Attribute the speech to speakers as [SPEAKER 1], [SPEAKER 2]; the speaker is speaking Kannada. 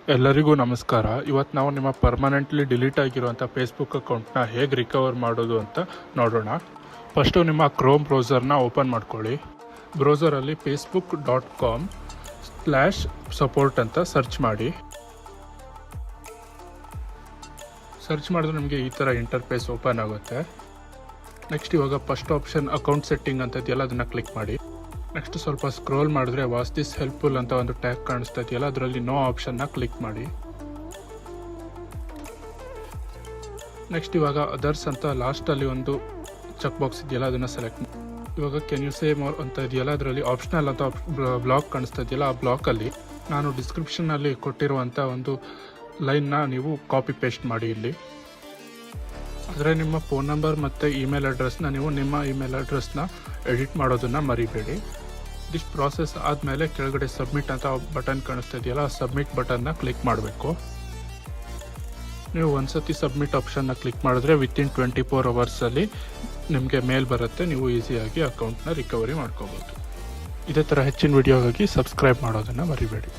[SPEAKER 1] ಎಲ್ಲರಿಗೂ ನಮಸ್ಕಾರ. ಇವತ್ತು ನಾವು ನಿಮ್ಮ ಪರ್ಮನೆಂಟ್ಲಿ ಡಿಲೀಟ್ ಆಗಿರುವಂಥ ಫೇಸ್ಬುಕ್ ಅಕೌಂಟ್ನ ಹೇಗೆ ರಿಕವರ್ ಮಾಡೋದು ಅಂತ ನೋಡೋಣ. ಫಸ್ಟು ನಿಮ್ಮ ಕ್ರೋಮ್ ಬ್ರೌಸರ್ನ ಓಪನ್ ಮಾಡ್ಕೊಳ್ಳಿ. ಬ್ರೌಸರಲ್ಲಿ facebook.com/support ಅಂತ ಸರ್ಚ್ ಮಾಡಿ. ಸರ್ಚ್ ಮಾಡಿದ್ರೆ ನಿಮಗೆ ಈ ಥರ ಇಂಟರ್ಫೇಸ್ ಓಪನ್ ಆಗುತ್ತೆ. ನೆಕ್ಸ್ಟ್ ಇವಾಗ ಫಸ್ಟ್ ಆಪ್ಷನ್ ಅಕೌಂಟ್ ಸೆಟ್ಟಿಂಗ್ ಅಂತ ಇದೆಯಲ್ಲ, ಅದನ್ನು ಕ್ಲಿಕ್ ಮಾಡಿ. ನೆಕ್ಸ್ಟ್ ಸ್ವಲ್ಪ ಸ್ಕ್ರೋಲ್ ಮಾಡಿದ್ರೆ ವಾಸ್ ದಿಸ್ ಹೆಲ್ಪ್ಫುಲ್ ಅಂತ ಒಂದು ಟ್ಯಾಗ್ ಕಾಣಿಸ್ತಾ ಇದೆಯಲ್ಲ, ಅದರಲ್ಲಿ ನೋ ಆಪ್ಷನ್ನ ಕ್ಲಿಕ್ ಮಾಡಿ. ನೆಕ್ಸ್ಟ್ ಇವಾಗ ಅದರ್ಸ್ ಅಂತ ಲಾಸ್ಟಲ್ಲಿ ಒಂದು ಚೆಕ್ ಬಾಕ್ಸ್ ಇದೆಯಲ್ಲ, ಅದನ್ನು ಸೆಲೆಕ್ಟ್ ಮಾಡಿ. ಇವಾಗ ಕೆನ್ ಯು ಸೇ ಮೋರ್ ಅಂತ ಇದೆಯಲ್ಲ, ಅದರಲ್ಲಿ ಆಪ್ಷನಲ್ ಅಂತ ಬ್ಲಾಕ್ ಕಾಣಿಸ್ತಾ ಇದೆಯಲ್ಲ, ಆ ಬ್ಲಾಕಲ್ಲಿ ನಾನು ಡಿಸ್ಕ್ರಿಪ್ಷನಲ್ಲಿ ಕೊಟ್ಟಿರುವಂಥ ಒಂದು ಲೈನ್ನ ನೀವು ಕಾಪಿ ಪೇಸ್ಟ್ ಮಾಡಿ. ಇಲ್ಲಿ ಆದರೆ ನಿಮ್ಮ ಫೋನ್ ನಂಬರ್ ಮತ್ತು ಇಮೇಲ್ ಅಡ್ರೆಸ್ನ ನೀವು ನಿಮ್ಮ ಇಮೇಲ್ ಅಡ್ರೆಸ್ನ ಎಡಿಟ್ ಮಾಡೋದನ್ನು ಮರಿಬೇಡಿ. ಇದಿಷ್ಟು ಪ್ರಾಸೆಸ್ ಆದಮೇಲೆ ಕೆಳಗಡೆ ಸಬ್ಮಿಟ್ ಅಂತ ಬಟನ್ ಕಾಣಿಸ್ತಾ ಇದೆಯಲ್ಲ, ಆ ಸಬ್ಮಿಟ್ ಬಟನ್ನ ಕ್ಲಿಕ್ ಮಾಡಬೇಕು. ನೀವು ಒಂದ್ಸತಿ ಸಬ್ಮಿಟ್ ಆಪ್ಷನ್ನ ಕ್ಲಿಕ್ ಮಾಡಿದ್ರೆ ವಿತಿನ್ 24 ಅವರ್ಸಲ್ಲಿ ನಿಮಗೆ ಮೇಲ್ ಬರುತ್ತೆ. ನೀವು ಈಸಿಯಾಗಿ ಅಕೌಂಟ್ನ ರಿಕವರಿ ಮಾಡ್ಕೋಬೋದು. ಇದೇ ಥರ ಹೆಚ್ಚಿನ ವಿಡಿಯೋಗಾಗಿ ಸಬ್ಸ್ಕ್ರೈಬ್ ಮಾಡೋದನ್ನು ಮರಿಬೇಡಿ.